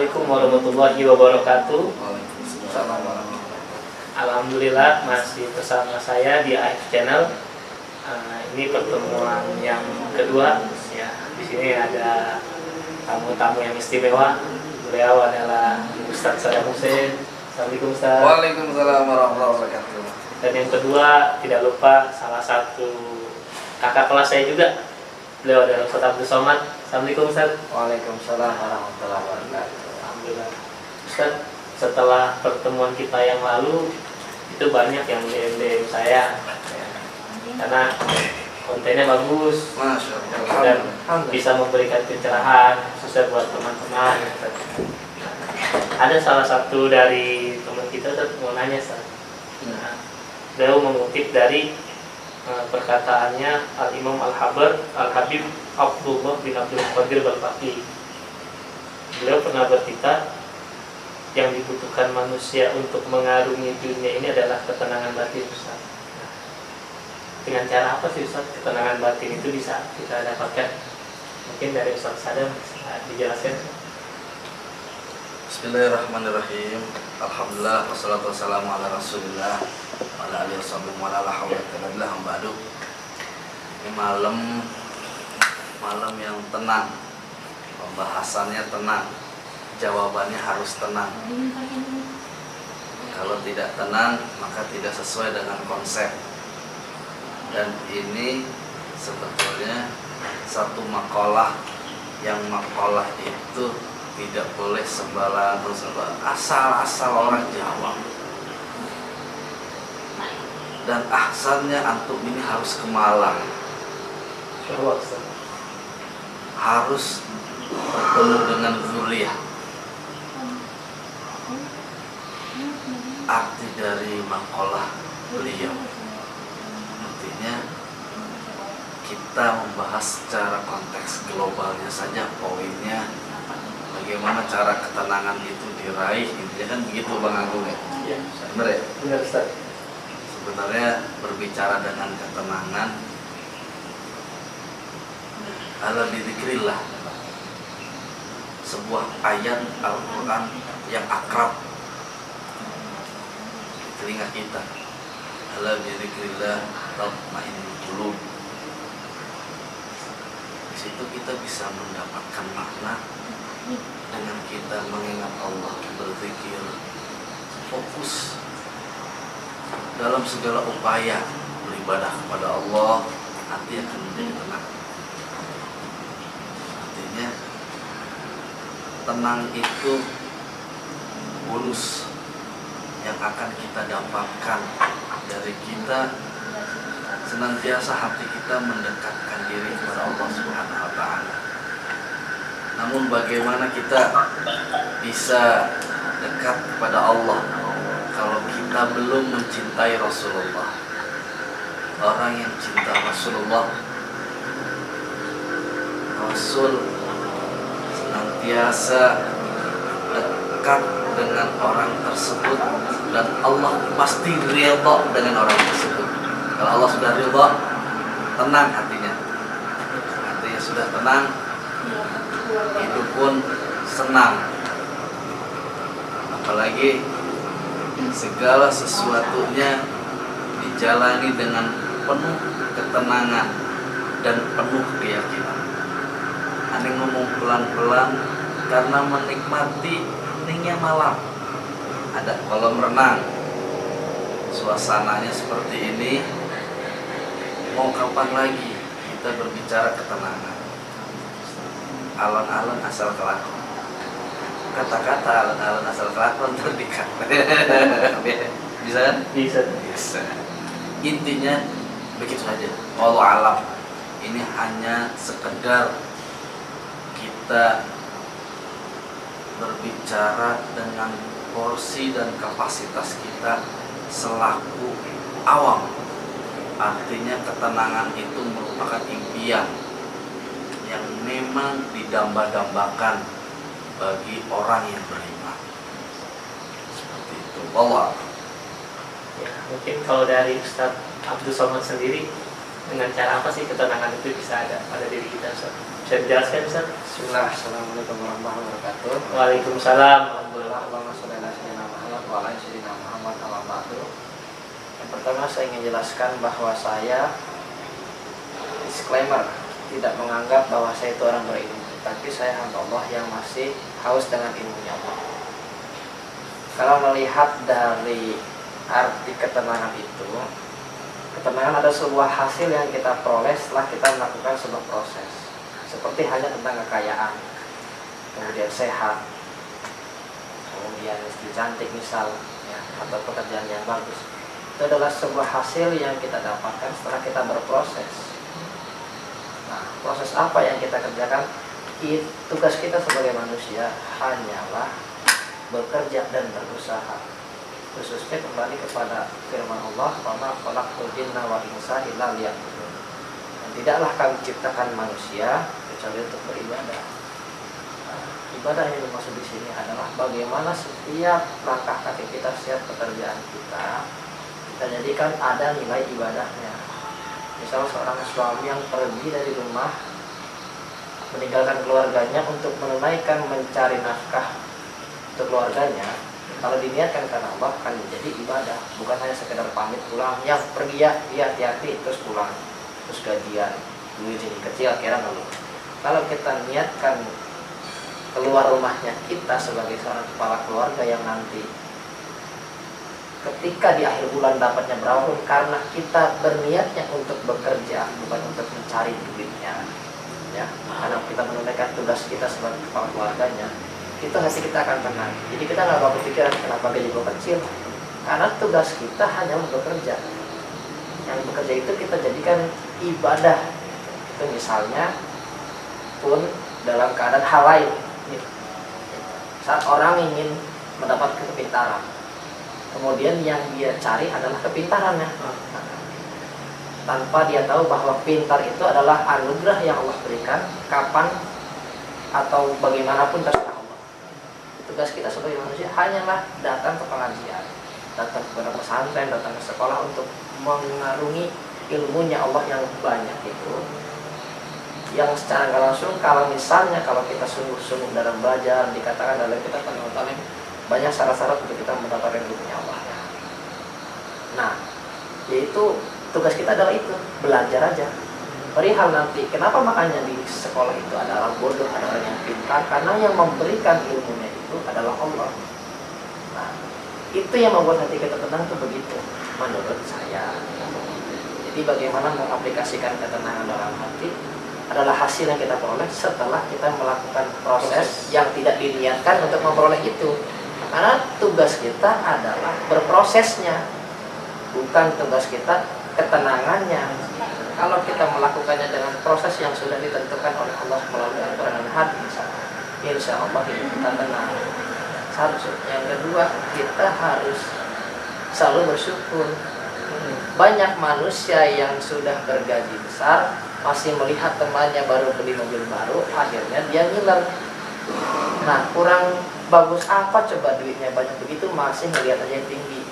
Assalamualaikum warahmatullahi wabarakatuh. Waalaikumsalam warahmatullahi wabarakatuh. Alhamdulillah masih bersama saya di AF Channel. Ini pertemuan yang kedua. Ya, di sini ada tamu-tamu yang istimewa. Beliau adalah Ustadz Saddam Hussein. Assalamualaikum Ustadz. Waalaikumsalam warahmatullahi wabarakatuh. Dan yang kedua tidak lupa salah satu kakak kelas saya juga. Beliau adalah Ustadz Abdul Somad. Assalamualaikum Ustadz. Waalaikumsalam warahmatullahi wabarakatuh. Alhamdulillah. Ustadz, setelah pertemuan kita yang lalu itu banyak yang DM saya ya, karena kontennya bagus. Masya Allah. Dan bisa memberikan pencerahan khususnya buat teman-teman. Ada salah satu dari teman kita mau nanya, Ustadz. Nah, beliau mengutip dari perkataannya Al-Imam Al-Habib Abdullah bin Abdul Qadir Al-Faqih. Beliau pernah berkata, yang dibutuhkan manusia untuk mengarungi dunia ini adalah ketenangan batin, Ustaz. Nah, dengan cara apa sih Ustaz ketenangan batin itu bisa kita dapatkan? Mungkin dari Ustaz Saddam dijelaskan. Bismillahirrahmanirrahim. Alhamdulillah wassalatu wassalamu ala Rasulillah wa ala alihi wasallam wa la haula wala quwwata illa billah. Ini malam yang tenang. Pembahasannya tenang. Jawabannya harus tenang. Kalau tidak tenang, maka tidak sesuai dengan konsep. Dan ini sebetulnya satu makalah yang makalah itu tidak boleh sembarang asal-asal orang jawab. Dan ahsannya antum ini harus ke Malang, harus bertemu dengan zuriyah. Arti dari makalah beliau, artinya kita membahas secara konteks globalnya saja, poinnya bagaimana cara ketenangan itu diraih, intinya kan begitu Bang Agung ya? Iya, benar ya? benar Ustaz. Sebenarnya berbicara dengan ketenangan, ala bidzikrillah, sebuah ayat Al-Quran yang akrab di telinga kita. Ala bidzikrillah tatma'innul qulub. Di situ kita bisa mendapatkan makna dengan kita mengingat Allah, berzikir, fokus dalam segala upaya beribadah kepada Allah, hati akan menjadi tenang. Artinya tenang itu bonus yang akan kita dapatkan dari kita senantiasa hati kita mendekatkan diri kepada Allah Subhanahu wa taala. Namun bagaimana kita bisa dekat kepada Allah kalau kita belum mencintai Rasulullah? Orang yang cinta Rasulullah, Rasul senantiasa dekat dengan orang tersebut dan Allah pasti ridha dengan orang tersebut. Kalau Allah sudah ridha, tenang hatinya. Hatinya sudah tenang, hidup pun senang. Apalagi segala sesuatunya dijalani dengan penuh ketenangan dan penuh keyakinan. Aneh ngomong pelan-pelan karena menikmati heningnya malam. Ada kolam renang, suasananya seperti ini. Mau kapan lagi kita berbicara ketenangan? Alon-alon asal kelakon. Kata-kata alon-alon asal kelakon terdikat. Bisa kan? Bisa. Intinya begitu saja. Wallahu alam. Ini hanya sekedar kita berbicara dengan porsi dan kapasitas kita selaku awam. Artinya ketenangan itu merupakan impian yang memang didamba-dambakan bagi orang yang beriman. Seperti itu. Wallah. Ya, mungkin kalau dari Ustadz Abdul Somad sendiri, dengan cara apa sih ketenangan itu bisa ada pada diri kita, Ustadz? Bisa dijelaskan Ustaz? Bismillah, assalamualaikum warahmatullahi wabarakatuh. Waalaikumsalam. Alhamdulillah, Allahumma sholli ala sayyidina Muhammad wa ala sayyidina Muhammad amma ba'du. Yang pertama saya ingin jelaskan bahwa saya disclaimer tidak menganggap bahwa saya itu orang berilmu, tapi saya hamba Allah yang masih haus dengan ilmunya Allah. Kalau melihat dari arti ketenangan itu, ketenangan adalah sebuah hasil yang kita peroleh setelah kita melakukan sebuah proses. Seperti hanya tentang kekayaan, kemudian sehat, kemudian istri cantik misal, ya, atau pekerjaan yang bagus. Itu adalah sebuah hasil yang kita dapatkan setelah kita berproses. Nah, proses apa yang kita kerjakan? Tugas kita sebagai manusia hanyalah bekerja dan berusaha. Khususnya kembali kepada firman Allah, "Wa ma khalaqtul jinna wal insa illa liya'budun." Dan tidaklah kami ciptakan manusia kecuali untuk beribadah. Nah, ibadah yang dimaksud di sini adalah bagaimana setiap langkah kaki kita, setiap pekerjaan kita jadikan ada nilai ibadahnya. Misal seorang suami yang pergi dari rumah meninggalkan keluarganya untuk menunaikan mencari nafkah untuk keluarganya, kalau diniatkan karena Allah akan menjadi ibadah, bukan hanya sekedar pamit pulang, yang pergi ya, dia hati-hati terus pulang, terus gajian, duit jadi kecil akhirnya ngeluh. Kalau kita niatkan keluar rumahnya kita sebagai seorang kepala keluarga yang nanti ketika di akhir bulan dapatnya berapa pun, karena kita berniatnya untuk bekerja bukan untuk mencari duitnya, ya, karena kita menunaikan tugas kita sebagai kepala keluarganya, itu hati kita akan tenang. Jadi kita nggak bakal pikiran kenapa gaji gue kecil, karena tugas kita hanya bekerja. Yang bekerja itu kita jadikan ibadah. Itu misalnya pun dalam keadaan hal lain. Saat orang ingin mendapatkan kepintaran, kemudian yang dia cari adalah kepintarannya, tanpa dia tahu bahwa pintar itu adalah anugerah yang Allah berikan kapan atau bagaimanapun terserah Allah. Tugas kita sebagai manusia hanyalah datang ke pengajian, datang ke pesantren, datang ke sekolah untuk mengarungi ilmunya Allah yang banyak itu, yang secara nggak langsung kalau misalnya kalau kita sungguh-sungguh dalam belajar, dikatakan dalam kitab Al-Mu'talim banyak syarat-syarat untuk kita mendapatkan ilmunya Allah. Nah, yaitu tugas kita adalah itu, belajar aja. Perihal nanti, kenapa makanya di sekolah itu ada orang bodoh, ada orang yang pintar, karena yang memberikan ilmunya itu adalah Allah. Nah, itu yang membuat hati kita tenang itu begitu, menurut saya. Jadi bagaimana mengaplikasikan ketenangan dalam hati adalah hasil yang kita peroleh setelah kita melakukan proses yang tidak diniatkan untuk memperoleh itu. Karena tugas kita adalah berprosesnya, bukan tugas kita ketenangannya. Kalau kita melakukannya dengan proses yang sudah ditentukan oleh Allah melalui Al-Quran dan hadis, insya Allah hidup kita tenang. Satu. Yang kedua, kita harus selalu bersyukur. Banyak manusia yang sudah bergaji besar masih melihat temannya baru beli mobil baru, akhirnya dia ngiler. Nah, kurang bagus apa coba duitnya banyak begitu masih melihat aja yang tinggi.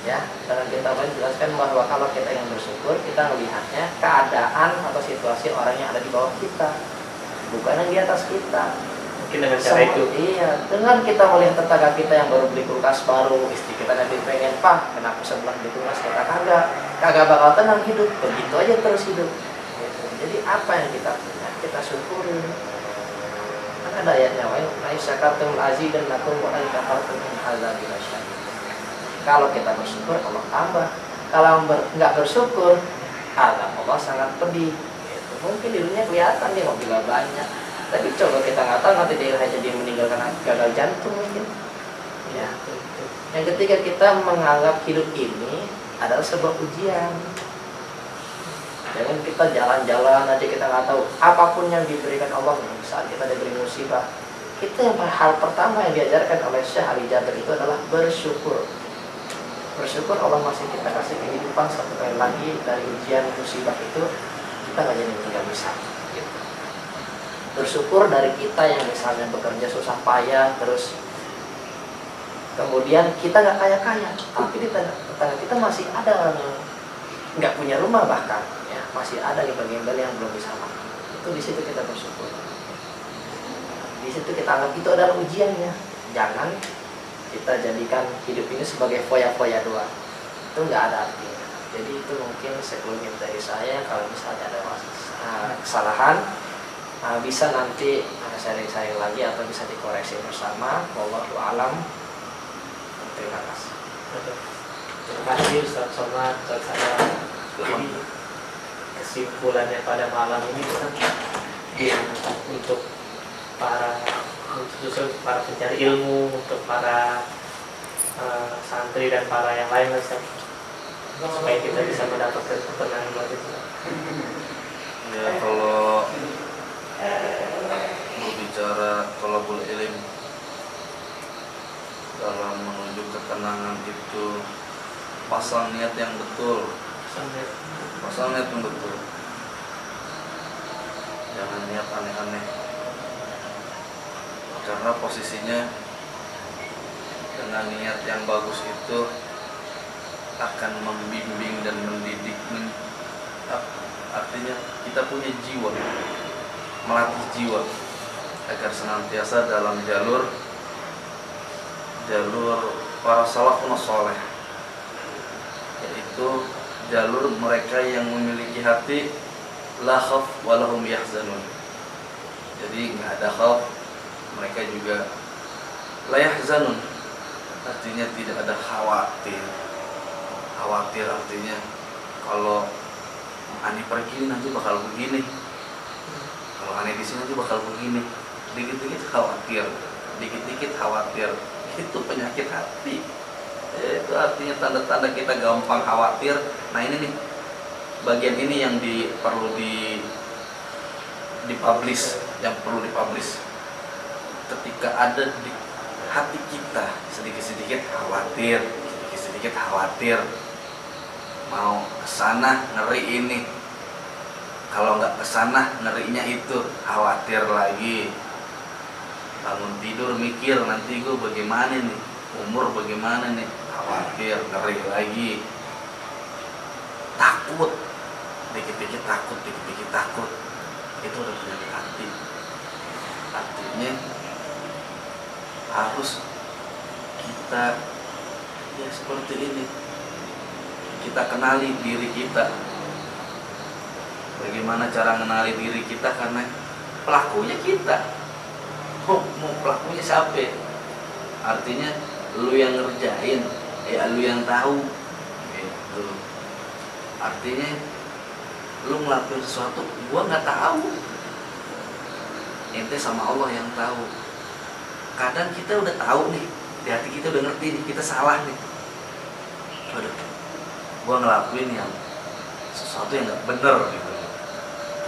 Ya, dengan kita menjelaskan bahwa kalau kita yang bersyukur, kita melihatnya keadaan atau situasi orang yang ada di bawah kita, bukan yang di atas kita. Mungkin dengan cara itu. Iya, dengan kita melihat tetangga kita yang baru beli kulkas baru, istri kita nanti pengen, "Pak, kenapa sebelah beli kulkas kita kagak bakal tenang hidup, begitu aja terus hidup." Gitu. Jadi apa yang kita punya, kita syukurin. Kan ada ayatnya, "Wa in syakartum azidannakum wa in kafartum min azabil syadid." Kalau kita bersyukur, Allah tambah. Kalau nggak bersyukur, azab Allah sangat pedih. Gitu. Mungkin di dunia kelihatan nih mobilnya banyak, tapi coba kita nggak tahu nanti dia hanya dia meninggal karena gagal jantung mungkin. Ya. Yang ketiga, kita menganggap hidup ini adalah sebuah ujian. Jangan kita jalan-jalan aja kita nggak tahu apapun yang diberikan Allah saat kita diberi musibah. Itu yang hal pertama yang diajarkan oleh Syekh Ali Jabir itu adalah bersyukur. Bersyukur Allah masih kita kasih kehidupan satu kali lagi dari ujian musibah itu, kita nggak jadi meninggal bisa. Gitu. Bersyukur dari kita yang misalnya bekerja susah payah terus kemudian kita nggak kaya-kaya, tapi di tetangga kita masih ada orang yang nggak punya rumah bahkan, ya masih ada gembel-gembel yang belum bisa makan. itu di situ kita bersyukur. Di situ kita anggap itu adalah ujiannya. Jangan kita jadikan hidup ini sebagai foya-foya doang. Itu nggak ada artinya. Jadi itu mungkin sekelumit dari saya. Kalau misalnya ada kesalahan, bisa nanti sharing-sharing lagi atau bisa dikoreksi bersama. Wallahu a'lam. Terima kasih. Terima kasih Ustaz Somad, Ustaz Sada. Jadi kesimpulannya pada malam ini Ustaz, untuk para pencari ilmu, untuk para santri dan para yang lain Ustaz, supaya kita bisa mendapatkan ketenangan batin. Ya, kalau berbicara thalabul ilm dalam menuju ketenangan itu pasang niat yang betul, pasang niat yang betul, jangan niat aneh-aneh, karena posisinya dengan niat yang bagus itu akan membimbing dan mendidik, artinya kita punya jiwa, melatih jiwa agar senantiasa dalam jalur para salafun saleh, yaitu jalur mereka yang memiliki hati la khauf wa lahum yahzanun. Jadi nggak ada khauf, mereka juga la yahzanun, artinya tidak ada khawatir. Khawatir artinya kalau aneh pergi nanti bakal begini, kalau aneh di sini nanti bakal begini. Dikit-dikit khawatir, dikit-dikit khawatir. Itu penyakit hati. Itu artinya tanda-tanda kita gampang khawatir. Nah ini nih, bagian ini yang perlu dipublish, yang perlu dipublish. Ketika ada di hati kita sedikit-sedikit khawatir, sedikit-sedikit khawatir, mau kesana ngeri ini, kalau nggak kesana ngerinya itu, khawatir lagi. Bangun tidur mikir nanti gue bagaimana nih, umur bagaimana nih, khawatir, ngeri lagi, takut, dikit-dikit takut, dikit-dikit takut. Itu udah penyakit hati. Artinya harus kita ya seperti ini, kita kenali diri kita. Bagaimana cara mengenali diri kita? Karena pelakunya kita. Mau pelakunya siapa? Artinya lu yang ngerjain, ya lu yang tahu gitu. Artinya lu ngelakuin sesuatu, gua nggak tahu, ente sama Allah yang tahu. Kadang kita udah tahu nih, di hati kita udah ngerti nih, kita salah nih. Aduh, gua ngelakuin yang sesuatu yang nggak bener gitu.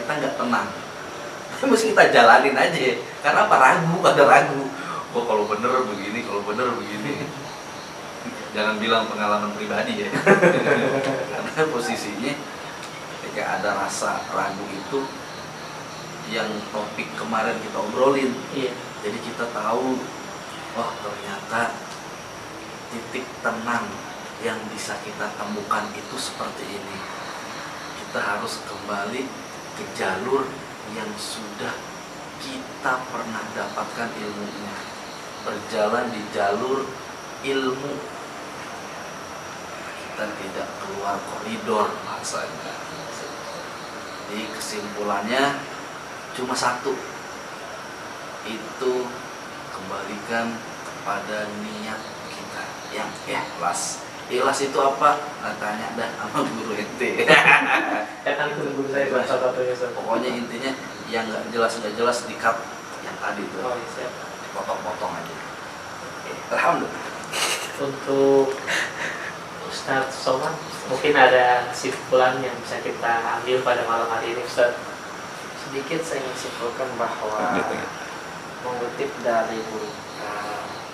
Kita nggak tenang. Mesti kita jalanin aja. Karena apa? Ragu, ada ragu. Oh kalau bener begini, kalau bener begini. Jangan bilang pengalaman pribadi ya. Karena posisinya ketika ada rasa ragu itu, yang topik kemarin kita obrolin. Iya. Jadi kita tahu, oh ternyata titik tenang yang bisa kita temukan itu seperti ini. Kita harus kembali ke jalur yang sudah kita pernah dapatkan ilmunya, berjalan di jalur ilmu. Kita tidak keluar koridor bahasanya. Jadi kesimpulannya cuma satu, itu kembalikan kepada niat kita yang ikhlas. Ikhlas itu apa? Nah, tanya dah sama guru ente. Ya kan guru saya bahasa satunya. Pokoknya intinya yang nggak jelas di-cut yang tadi itu. Oh, iya. Potong-potong aja. Alhamdulillah. Untuk Ustaz Somad, mungkin ada kesimpulan yang bisa kita ambil pada malam hari ini, Ustaz. Sedikit saya ingin simpulkan bahwa mengutip dari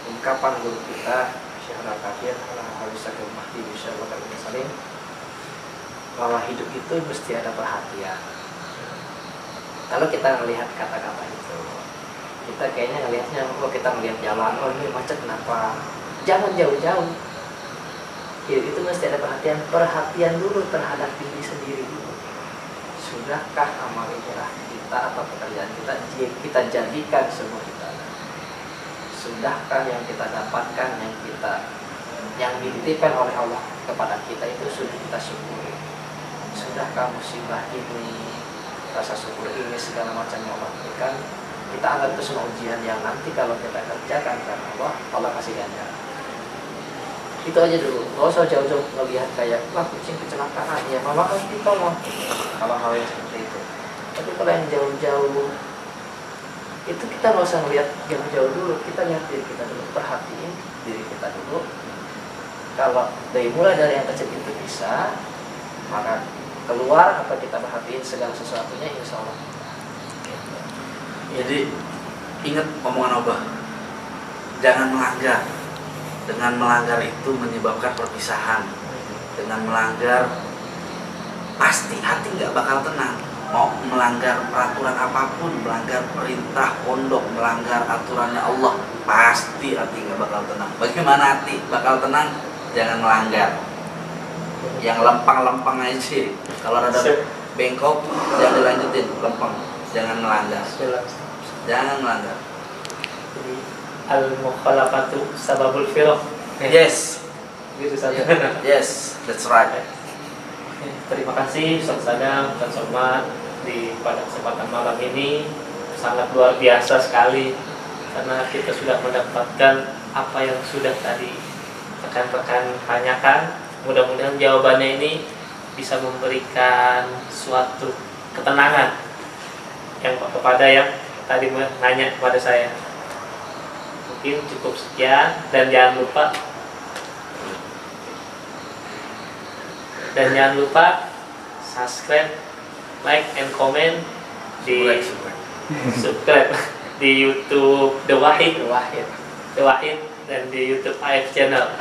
ungkapan guru kita Syekh Al-Kafir Al-Habisakil Mahdi Bisyarwat Al-Musalim, bahwa hidup itu mesti ada perhatian. Kalau kita melihat kata-kata itu, kita kayaknya ngelihatnya, oh kita melihat jalan, oh ini macet kenapa? Jangan jauh-jauh. Hidup itu mesti ada perhatian dulu terhadap diri sendiri dulu. sudahkah amal ibadah kita atau pekerjaan kita jadikan sebuah ibadah? Sudahkah yang kita dapatkan, yang dititipkan oleh Allah kepada kita itu sudah kita syukuri? Sudahkah musibah ini, rasa syukur ini, segala macam yang Allah berikan, kita anggap itu semua ujian yang nanti kalau kita kerjakan karena Allah kasih ganjaran. Itu aja dulu, nggak usah jauh-jauh melihat kayak wah kucing kecelakaan, ya mama harus ditolong, kalau hal yang seperti itu. Tapi kalau yang jauh-jauh itu kita nggak usah melihat jauh-jauh dulu, kita lihat diri kita dulu, perhatiin diri kita dulu. Kalau mulai dari yang kecil itu bisa, maka keluar apa kita perhatiin segala sesuatunya, insya Allah. Jadi ingat omongan Abah, jangan melanggar. Dengan melanggar itu menyebabkan perpisahan. Dengan melanggar pasti hati nggak bakal tenang. Mau melanggar peraturan apapun, melanggar perintah pondok, melanggar aturannya Allah, pasti hati nggak bakal tenang. Bagaimana hati bakal tenang? Jangan melanggar. Yang lempang-lempang aja. Kalau ada bengkok, jangan dilanjutin, lempang. Jangan melanggar. Jangan melanggar. Jadi al-mukhalafatu sababul firaq. Yes. Gitu saja. Yes, that's right. Terima kasih Ustaz Sadam dan Somat pada kesempatan malam ini sangat luar biasa sekali karena kita sudah mendapatkan apa yang sudah tadi rekan-rekan tanyakan. Mudah-mudahan jawabannya ini bisa memberikan suatu ketenangan yang kepada yang tadi nanya kepada saya. Mungkin cukup sekian dan jangan lupa subscribe, like and comment subscribe di YouTube The Wahid dan di YouTube AF Channel.